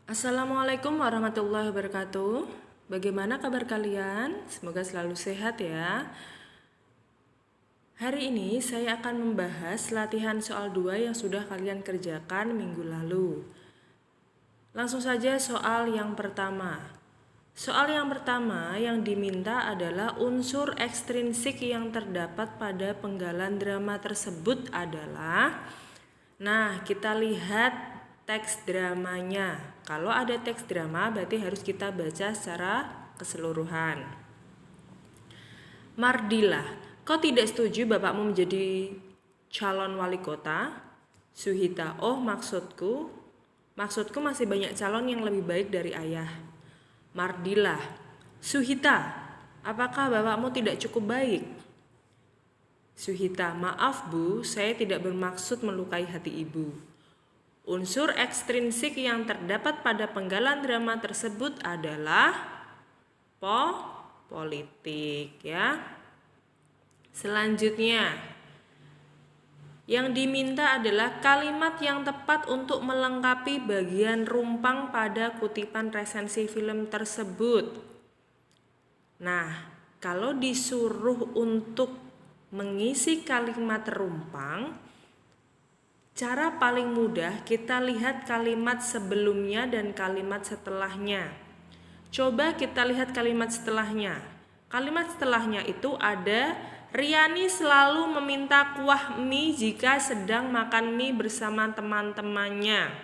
Assalamualaikum warahmatullahi wabarakatuh. Bagaimana kabar kalian? Semoga selalu sehat ya. Hari ini saya akan membahas latihan soal 2 yang sudah kalian kerjakan minggu lalu. Langsung saja soal yang pertama. Soal yang pertama yang diminta adalah unsur ekstrinsik yang terdapat pada penggalan drama tersebut adalah. Nah, kita lihat teks dramanya. Kalau ada teks drama berarti harus kita baca secara keseluruhan. Mardila, kau tidak setuju bapakmu menjadi calon wali kota? Suhita, oh maksudku masih banyak calon yang lebih baik dari ayah. Mardila, Suhita, apakah bapakmu tidak cukup baik? Suhita, maaf Bu, saya tidak bermaksud melukai hati ibu. Unsur ekstrinsik yang terdapat pada penggalan drama tersebut adalah politik ya. Selanjutnya, yang diminta adalah kalimat yang tepat untuk melengkapi bagian rumpang pada kutipan resensi film tersebut. Nah, kalau disuruh untuk mengisi kalimat rumpang, cara paling mudah kita lihat kalimat sebelumnya dan kalimat setelahnya. Coba kita lihat kalimat setelahnya. Kalimat setelahnya itu ada Riani selalu meminta kuah mie jika sedang makan mie bersama teman-temannya.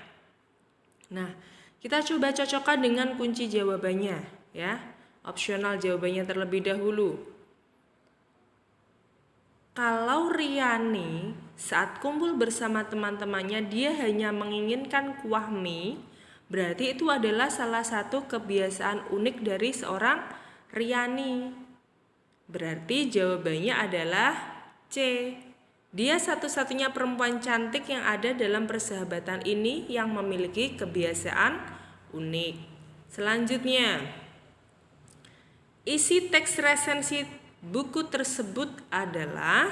Nah, kita coba cocokkan dengan kunci jawabannya ya. Opsional jawabannya terlebih dahulu. Kalau Riani saat kumpul bersama teman-temannya dia hanya menginginkan kuah mie, berarti itu adalah salah satu kebiasaan unik dari seorang Riani. Berarti jawabannya adalah C. Dia satu-satunya perempuan cantik yang ada dalam persahabatan ini yang memiliki kebiasaan unik. Selanjutnya, isi teks resensi buku tersebut adalah,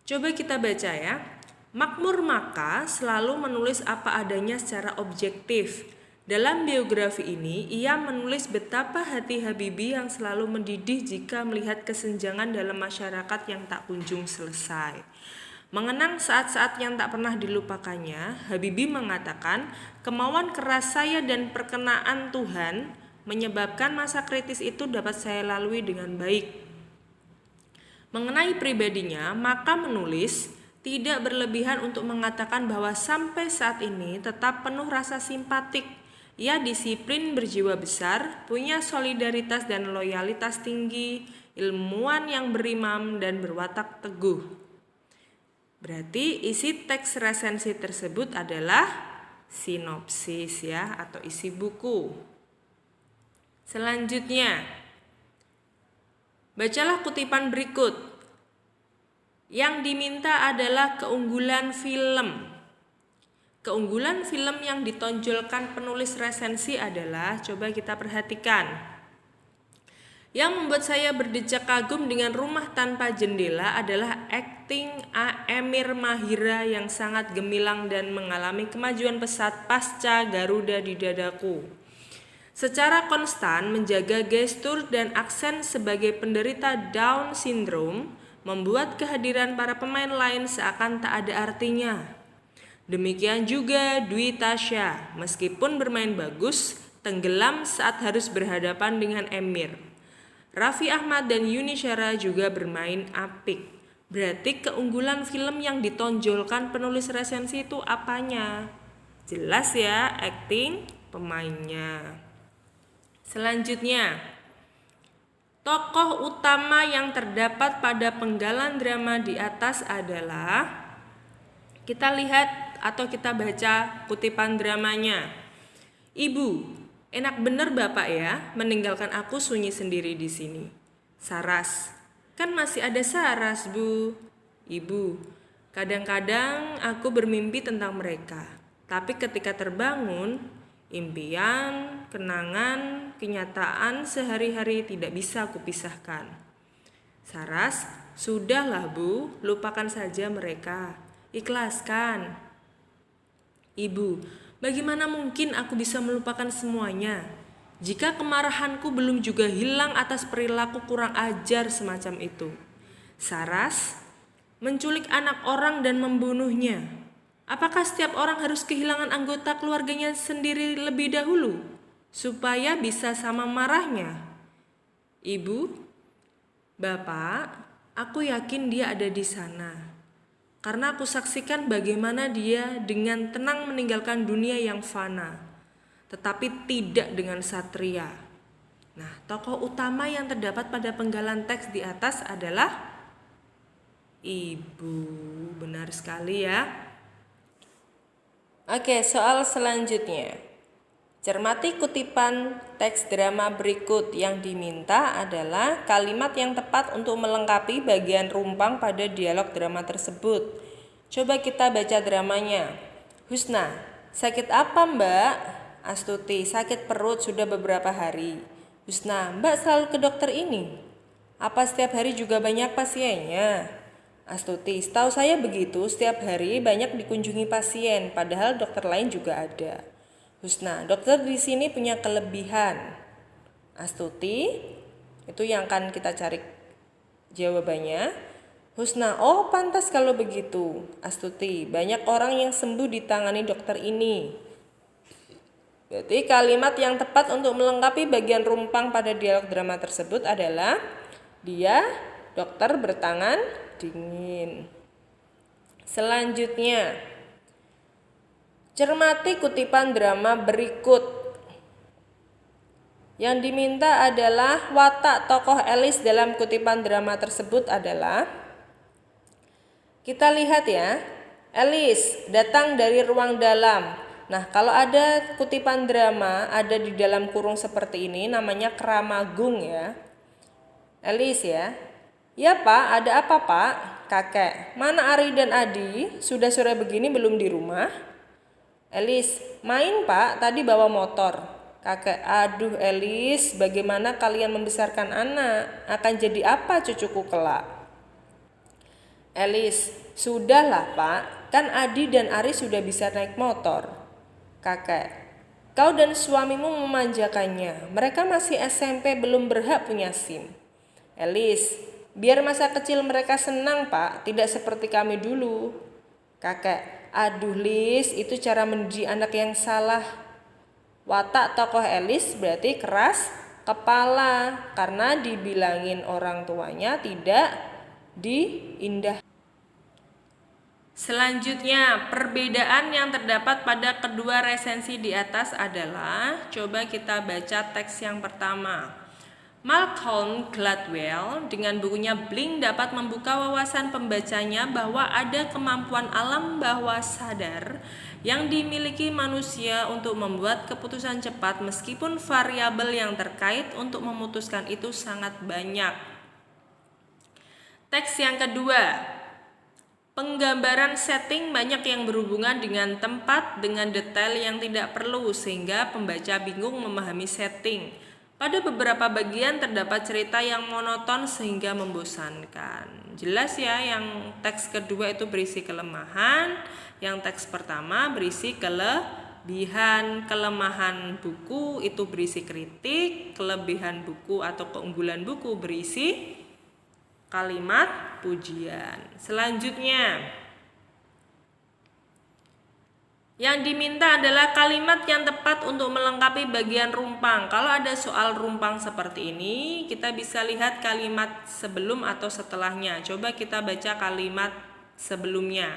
coba kita baca ya. Makmur Maka selalu menulis apa adanya secara objektif. Dalam biografi ini, ia menulis betapa hati Habibie yang selalu mendidih jika melihat kesenjangan dalam masyarakat yang tak kunjung selesai. Mengenang saat-saat yang tak pernah dilupakannya, Habibie mengatakan, kemauan keras saya dan perkenaan Tuhan menyebabkan masa kritis itu dapat saya lalui dengan baik. Mengenai pribadinya, Maka menulis, tidak berlebihan untuk mengatakan bahwa sampai saat ini tetap penuh rasa simpatik. Ia disiplin, berjiwa besar, punya solidaritas dan loyalitas tinggi, ilmuwan yang berimam dan berwatak teguh. Berarti isi teks resensi tersebut adalah sinopsis ya, atau isi buku. Selanjutnya, bacalah kutipan berikut. Yang diminta adalah keunggulan film. Keunggulan film yang ditonjolkan penulis resensi adalah, coba kita perhatikan. Yang membuat saya berdecak kagum dengan Rumah Tanpa Jendela adalah akting Emir Mahira yang sangat gemilang dan mengalami kemajuan pesat pasca Garuda di Dadaku. Secara konstan menjaga gestur dan aksen sebagai penderita Down syndrome membuat kehadiran para pemain lain seakan tak ada artinya. Demikian juga Dwi Tasya, meskipun bermain bagus, tenggelam saat harus berhadapan dengan Emir. Raffi Ahmad dan Yuni Syara juga bermain apik. Berarti keunggulan film yang ditonjolkan penulis resensi itu apanya? Jelas ya, akting pemainnya. Selanjutnya, tokoh utama yang terdapat pada penggalan drama di atas adalah, kita lihat atau kita baca kutipan dramanya. Ibu, enak bener Bapak ya, meninggalkan aku sunyi sendiri di sini. Saras, kan masih ada Saras Bu. Ibu, kadang-kadang aku bermimpi tentang mereka, tapi ketika terbangun, impian, kenangan, kenyataan sehari-hari tidak bisa kupisahkan. Saras, sudahlah Bu, lupakan saja mereka. Ikhlaskan. Ibu, Bagaimana mungkin aku bisa melupakan semuanya jika kemarahanku belum juga hilang atas perilaku kurang ajar semacam itu? Saras, menculik anak orang dan membunuhnya. Apakah setiap orang harus kehilangan anggota keluarganya sendiri lebih dahulu supaya bisa sama marahnya? Ibu, Bapak, aku yakin dia ada di sana. Karena aku saksikan bagaimana dia dengan tenang meninggalkan dunia yang fana, tetapi tidak dengan satria. Nah, tokoh utama yang terdapat pada penggalan teks di atas adalah ibu. Benar sekali ya. Oke, soal selanjutnya. Cermati kutipan teks drama berikut. Yang diminta adalah kalimat yang tepat untuk melengkapi bagian rumpang pada dialog drama tersebut. Coba kita baca dramanya. Husna, sakit apa Mbak? Astuti, sakit perut sudah beberapa hari. Husna, Mbak selalu ke dokter ini? Apa setiap hari juga banyak pasiennya? Astuti, setahu saya begitu, setiap hari banyak dikunjungi pasien, padahal dokter lain juga ada. Husna, dokter di sini punya kelebihan. Astuti, itu yang akan kita cari jawabannya. Husna, oh pantas kalau begitu. Astuti, banyak orang yang sembuh ditangani dokter ini. Berarti kalimat yang tepat untuk melengkapi bagian rumpang pada dialog drama tersebut adalah dia dokter bertangan dingin. Selanjutnya, cermati kutipan drama berikut. Yang diminta adalah watak tokoh Elis dalam kutipan drama tersebut adalah, kita lihat ya, Elis datang dari ruang dalam. Nah, kalau ada kutipan drama ada di dalam kurung seperti ini namanya keramagung ya. Elis ya. Ya Pak, ada apa Pak? Kakek, mana Ari dan Adi? Sudah sore begini belum di rumah? Elis, main Pak, tadi bawa motor. Kakek, aduh Elis, bagaimana kalian membesarkan anak? Akan jadi apa cucuku kelak? Elis, sudahlah Pak, kan Adi dan Ari sudah bisa naik motor. Kakek, kau dan suamimu memanjakannya, mereka masih SMP belum berhak punya SIM. Elis, biar masa kecil mereka senang Pak, tidak seperti kami dulu. Kakek, aduh Lis, itu cara mendidik anak yang salah. Watak tokoh Elis berarti keras kepala karena dibilangin orang tuanya tidak diindah. Selanjutnya, perbedaan yang terdapat pada kedua resensi di atas adalah, coba kita baca teks yang pertama. Malcolm Gladwell dengan bukunya Blink dapat membuka wawasan pembacanya bahwa ada kemampuan alam bawah sadar yang dimiliki manusia untuk membuat keputusan cepat meskipun variabel yang terkait untuk memutuskan itu sangat banyak. Teks yang kedua, penggambaran setting banyak yang berhubungan dengan tempat dengan detail yang tidak perlu sehingga pembaca bingung memahami setting. Pada beberapa bagian terdapat cerita yang monoton sehingga membosankan. Jelas ya, yang teks kedua itu berisi kelemahan, yang teks pertama berisi kelebihan. Kelemahan buku itu berisi kritik, kelebihan buku atau keunggulan buku berisi kalimat pujian. Selanjutnya, yang diminta adalah kalimat yang tepat untuk melengkapi bagian rumpang. Kalau ada soal rumpang seperti ini, kita bisa lihat kalimat sebelum atau setelahnya. Coba kita baca kalimat sebelumnya.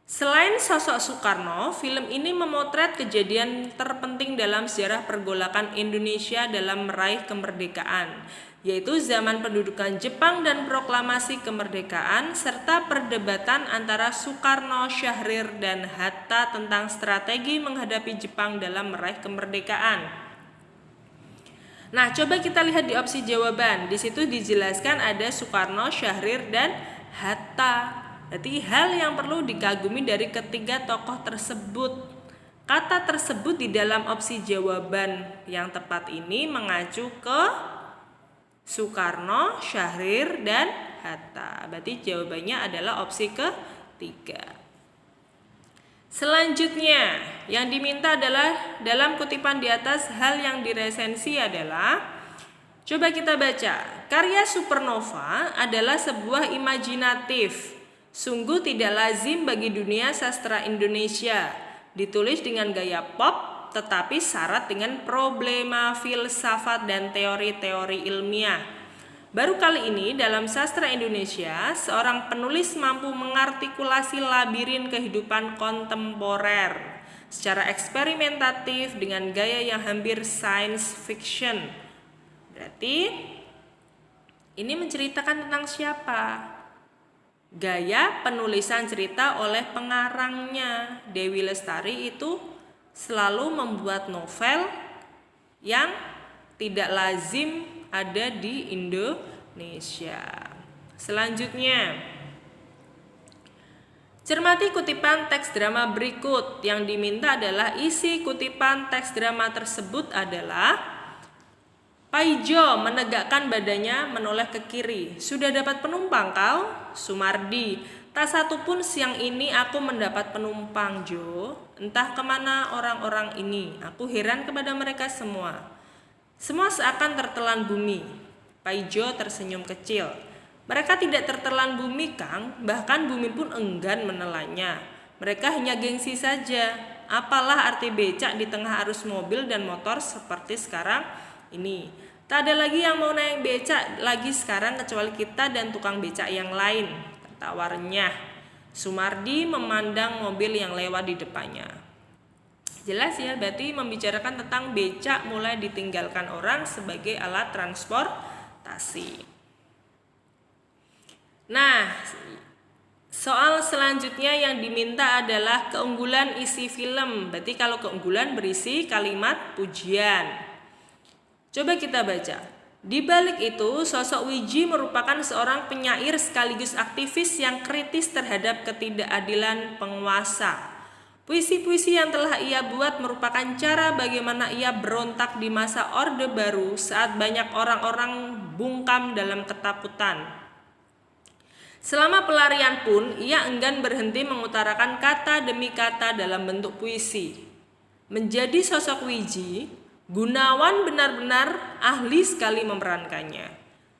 Selain sosok Soekarno, film ini memotret kejadian terpenting dalam sejarah pergolakan Indonesia dalam meraih kemerdekaan, yaitu zaman pendudukan Jepang dan proklamasi kemerdekaan, serta perdebatan antara Soekarno, Syahrir, dan Hatta tentang strategi menghadapi Jepang dalam meraih kemerdekaan. Nah, coba kita lihat di opsi jawaban. Di situ dijelaskan ada Soekarno, Syahrir, dan Hatta. Jadi hal yang perlu dikagumi dari ketiga tokoh tersebut. Kata tersebut di dalam opsi jawaban yang tepat ini mengacu ke Soekarno, Syahrir, dan Hatta. Berarti jawabannya adalah opsi ketiga. Selanjutnya, yang diminta adalah dalam kutipan di atas hal yang diresensi adalah, coba kita baca. Karya Supernova adalah sebuah imajinatif, sungguh tidak lazim bagi dunia sastra Indonesia, ditulis dengan gaya pop tetapi syarat dengan problema filsafat dan teori-teori ilmiah. Baru kali ini dalam sastra Indonesia, seorang penulis mampu mengartikulasi labirin kehidupan kontemporer secara eksperimentatif dengan gaya yang hampir science fiction. Berarti ini menceritakan tentang siapa? Gaya penulisan cerita oleh pengarangnya. Dewi Lestari itu selalu membuat novel yang tidak lazim ada di Indonesia. Selanjutnya, cermati kutipan teks drama berikut. Yang diminta adalah isi kutipan teks drama tersebut adalah, Paijo menegakkan badannya menoleh ke kiri. Sudah dapat penumpang kau? Sumardi, tak satu pun siang ini aku mendapat penumpang, Jo. Entah kemana orang-orang ini. Aku heran kepada mereka semua. Semua seakan tertelan bumi. Paijo tersenyum kecil. Mereka tidak tertelan bumi, Kang. Bahkan bumi pun enggan menelannya. Mereka hanya gengsi saja. Apalah arti becak di tengah arus mobil dan motor seperti sekarang ini. Tak ada lagi yang mau naik becak lagi sekarang kecuali kita dan tukang becak yang lain, tawarnya. Sumardi memandang mobil yang lewat di depannya. Jelas ya, berarti membicarakan tentang becak mulai ditinggalkan orang sebagai alat transportasi. Nah, soal selanjutnya yang diminta adalah keunggulan isi film. Berarti kalau keunggulan berisi kalimat pujian. Coba kita baca. Di balik itu, sosok Wiji merupakan seorang penyair sekaligus aktivis yang kritis terhadap ketidakadilan penguasa. Puisi-puisi yang telah ia buat merupakan cara bagaimana ia berontak di masa Orde Baru saat banyak orang-orang bungkam dalam ketakutan. Selama pelarian pun, ia enggan berhenti mengutarakan kata demi kata dalam bentuk puisi. Menjadi sosok Wiji, Gunawan benar-benar ahli sekali memerankannya.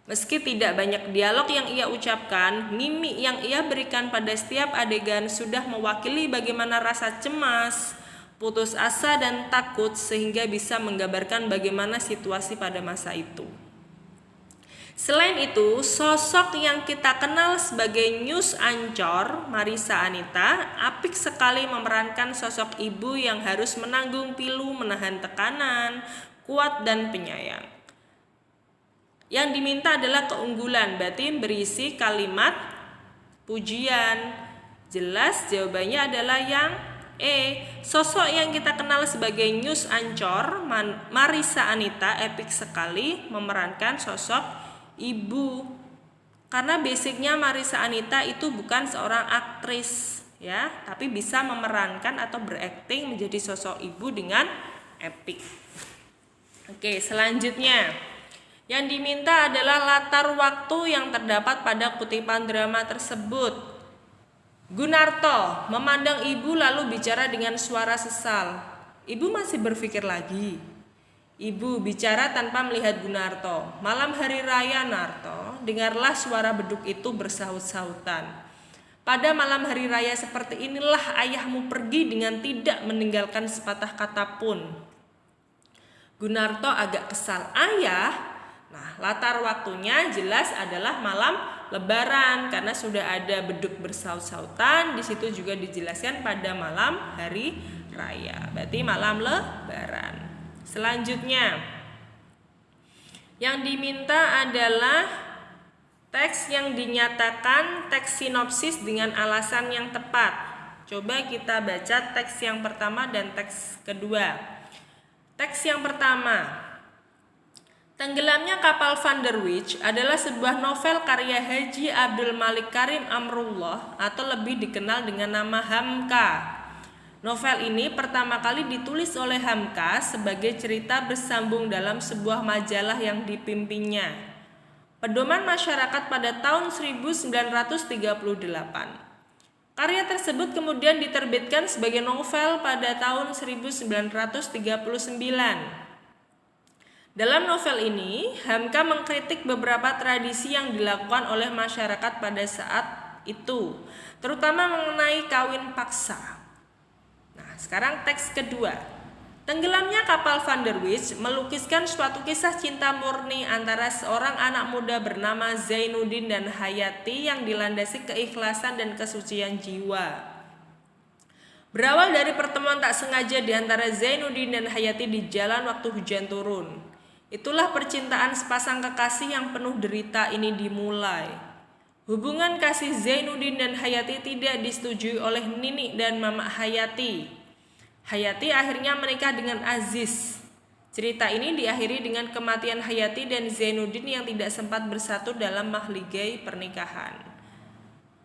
Meski tidak banyak dialog yang ia ucapkan, mimik yang ia berikan pada setiap adegan sudah mewakili bagaimana rasa cemas, putus asa dan takut sehingga bisa menggambarkan bagaimana situasi pada masa itu. Selain itu, sosok yang kita kenal sebagai News Ancor, Marissa Anita, apik sekali memerankan sosok ibu yang harus menanggung pilu menahan tekanan, kuat dan penyayang. Yang diminta adalah keunggulan, berarti berisi kalimat pujian. Jelas jawabannya adalah yang E. Sosok yang kita kenal sebagai News Ancor, Marissa Anita, epik sekali memerankan sosok ibu, karena basicnya Marissa Anita itu bukan seorang aktris ya, tapi bisa memerankan atau berakting menjadi sosok ibu dengan epik. Oke, selanjutnya yang diminta adalah latar waktu yang terdapat pada kutipan drama tersebut. Gunarto memandang ibu lalu bicara dengan suara sesal. Ibu masih berpikir lagi. Ibu bicara tanpa melihat Gunarto. Malam hari raya, Narto, dengarlah suara beduk itu bersaut-sautan. Pada malam hari raya seperti inilah ayahmu pergi dengan tidak meninggalkan sepatah kata pun. Gunarto agak kesal. Ayah? Nah, latar waktunya jelas adalah malam Lebaran karena sudah ada beduk bersaut-sautan. Di situ juga dijelaskan pada malam hari raya. Berarti malam Lebaran. Selanjutnya, yang diminta adalah teks yang dinyatakan teks sinopsis dengan alasan yang tepat. Coba kita baca teks yang pertama dan teks kedua. Teks yang pertama, Tenggelamnya Kapal Van der Wijk adalah sebuah novel karya Haji Abdul Malik Karim Amrullah atau lebih dikenal dengan nama Hamka. Novel ini pertama kali ditulis oleh Hamka sebagai cerita bersambung dalam sebuah majalah yang dipimpinnya. Pedoman masyarakat pada tahun 1938. Karya tersebut kemudian diterbitkan sebagai novel pada tahun 1939. Dalam novel ini, Hamka mengkritik beberapa tradisi yang dilakukan oleh masyarakat pada saat itu, terutama mengenai kawin paksa. Nah, sekarang teks kedua. Tenggelamnya kapal Van der Wijk melukiskan suatu kisah cinta murni antara seorang anak muda bernama Zainuddin dan Hayati yang dilandasi keikhlasan dan kesucian jiwa. Berawal dari pertemuan tak sengaja di antara Zainuddin dan Hayati di jalan waktu hujan turun. Itulah percintaan sepasang kekasih yang penuh derita ini dimulai. Hubungan kasih Zainuddin dan Hayati tidak disetujui oleh Nini dan Mama Hayati. Hayati akhirnya menikah dengan Aziz. Cerita ini diakhiri dengan kematian Hayati dan Zainuddin yang tidak sempat bersatu dalam mahligai pernikahan.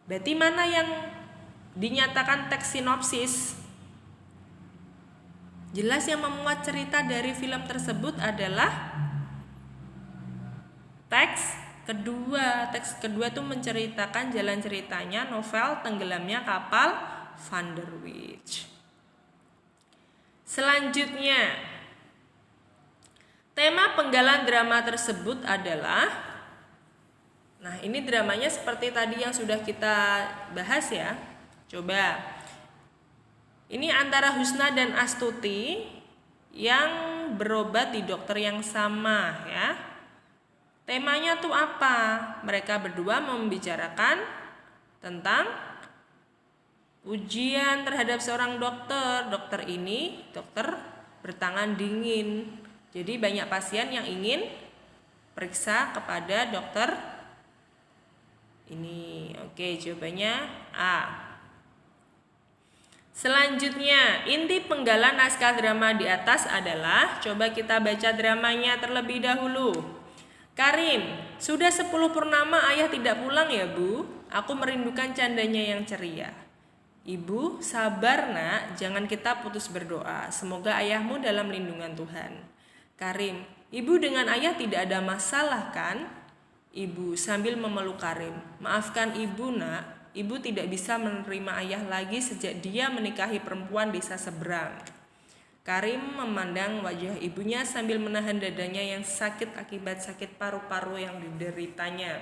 Berarti mana yang dinyatakan teks sinopsis? Jelas yang memuat cerita dari film tersebut adalah teks kedua. Teks kedua itu menceritakan jalan ceritanya novel Tenggelamnya Kapal Van der Wijk. Selanjutnya, tema penggalan drama tersebut adalah, nah ini dramanya seperti tadi yang sudah kita bahas ya. Coba, ini antara Husna dan Astuti yang berobat di dokter yang sama ya. Temanya tuh apa? Mereka berdua membicarakan tentang ujian terhadap seorang dokter. Dokter ini dokter bertangan dingin. Jadi banyak pasien yang ingin periksa kepada dokter ini. Oke, jawabannya A. Selanjutnya, inti penggalan naskah drama di atas adalah, coba kita baca dramanya terlebih dahulu. Karim, sudah 10 purnama ayah tidak pulang ya Bu? Aku merindukan candanya yang ceria. Ibu, sabar nak, jangan kita putus berdoa. Semoga ayahmu dalam lindungan Tuhan. Karim, ibu dengan ayah tidak ada masalah kan? Ibu sambil memeluk Karim, maafkan ibu nak, ibu tidak bisa menerima ayah lagi sejak dia menikahi perempuan desa seberang. Karim memandang wajah ibunya sambil menahan dadanya yang sakit akibat sakit paru-paru yang dideritanya.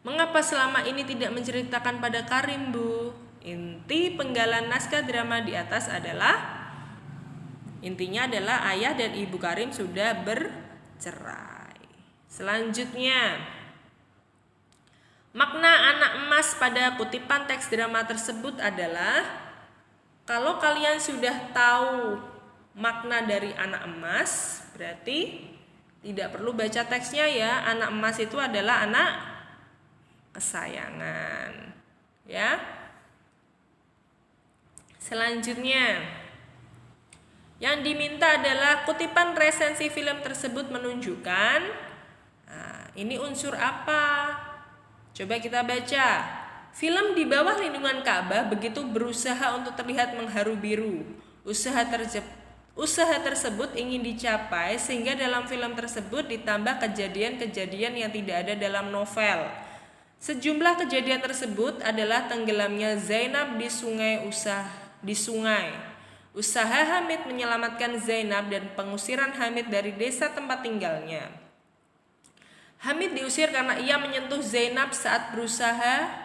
Mengapa selama ini tidak menceritakan pada Karim, Bu? Inti penggalan naskah drama di atas adalah, intinya adalah ayah dan ibu Karim sudah bercerai. Selanjutnya, makna anak emas pada kutipan teks drama tersebut adalah, kalau kalian sudah tahu makna dari anak emas, berarti tidak perlu baca teksnya ya. Anak emas itu adalah anak kesayangan ya. Selanjutnya, yang diminta adalah kutipan resensi film tersebut menunjukkan, nah, ini unsur apa? Coba kita baca. Film di bawah lindungan Ka'bah begitu berusaha untuk terlihat mengharu biru. Usaha tersebut ingin dicapai sehingga dalam film tersebut ditambah kejadian-kejadian yang tidak ada dalam novel. Sejumlah kejadian tersebut adalah tenggelamnya Zainab di sungai. Usaha Hamid menyelamatkan Zainab dan pengusiran Hamid dari desa tempat tinggalnya. Hamid diusir karena ia menyentuh Zainab saat berusaha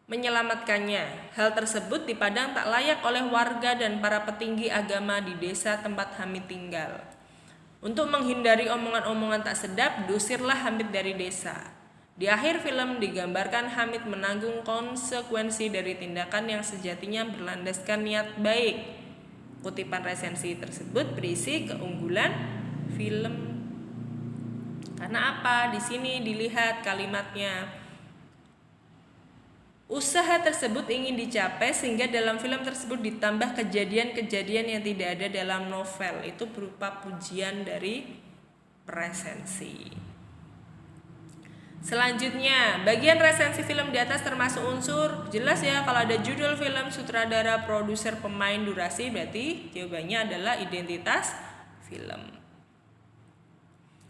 menyelamatkannya. Hal tersebut dipandang tak layak oleh warga dan para petinggi agama di desa tempat Hamid tinggal. Untuk menghindari omongan-omongan tak sedap, diusirlah Hamid dari desa. Di akhir film digambarkan Hamid menanggung konsekuensi dari tindakan yang sejatinya berlandaskan niat baik. Kutipan resensi tersebut berisi keunggulan film. Karena apa? Di sini dilihat kalimatnya. Usaha tersebut ingin dicapai sehingga dalam film tersebut ditambah kejadian-kejadian yang tidak ada dalam novel. Itu berupa pujian dari resensi. Selanjutnya, bagian resensi film di atas termasuk unsur, jelas ya, kalau ada judul film, sutradara, produser, pemain, durasi, berarti jawabannya adalah identitas film.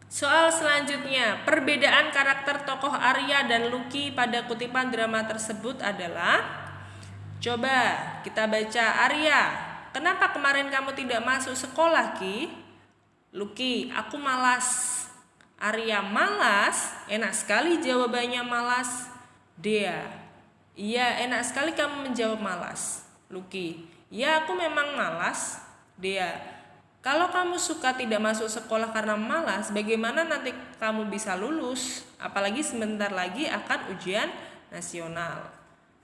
Soal selanjutnya, perbedaan karakter tokoh Arya dan Lucky pada kutipan drama tersebut adalah, Coba kita baca Arya. Kenapa kemarin kamu tidak masuk sekolah, Ki? Luki, aku malas. Arya, malas? Enak sekali jawabannya malas. Dea, iya enak sekali kamu menjawab malas. Luki, ya aku memang malas. Dea, kalau kamu suka tidak masuk sekolah karena malas, bagaimana nanti kamu bisa lulus? Apalagi sebentar lagi akan ujian nasional.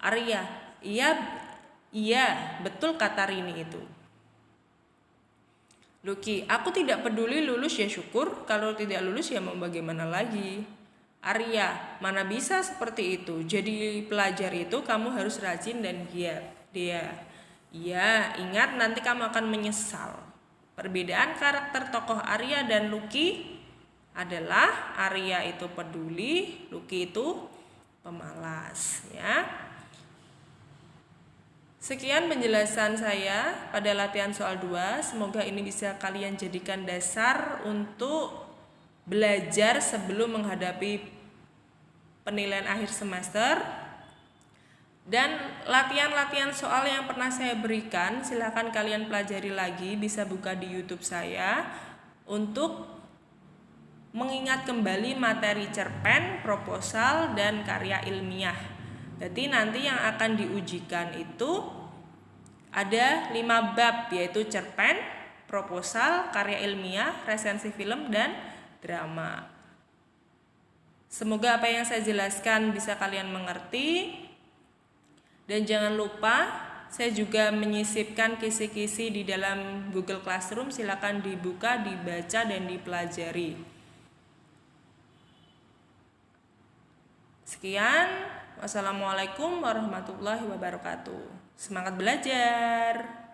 Arya, iya, betul kata Rini itu. Luki, aku tidak peduli lulus ya syukur, kalau tidak lulus ya mau bagaimana lagi. Arya, mana bisa seperti itu, jadi pelajar itu kamu harus rajin dan giat. Dia, iya, ingat nanti kamu akan menyesal. Perbedaan karakter tokoh Arya dan Luki adalah Arya itu peduli, Luki itu pemalas, ya. Sekian penjelasan saya pada latihan soal 2. Semoga ini bisa kalian jadikan dasar untuk belajar sebelum menghadapi penilaian akhir semester. Dan latihan-latihan soal yang pernah saya berikan silakan kalian pelajari lagi, bisa buka di YouTube saya untuk mengingat kembali materi cerpen, proposal, dan karya ilmiah. Jadi nanti yang akan diujikan itu ada 5 bab, yaitu cerpen, proposal, karya ilmiah, resensi film, dan drama. Semoga apa yang saya jelaskan bisa kalian mengerti. Dan jangan lupa saya juga menyisipkan kisi-kisi di dalam Google Classroom. Silakan dibuka, dibaca, dan dipelajari. Sekian. Wassalamualaikum warahmatullahi wabarakatuh. Semangat belajar.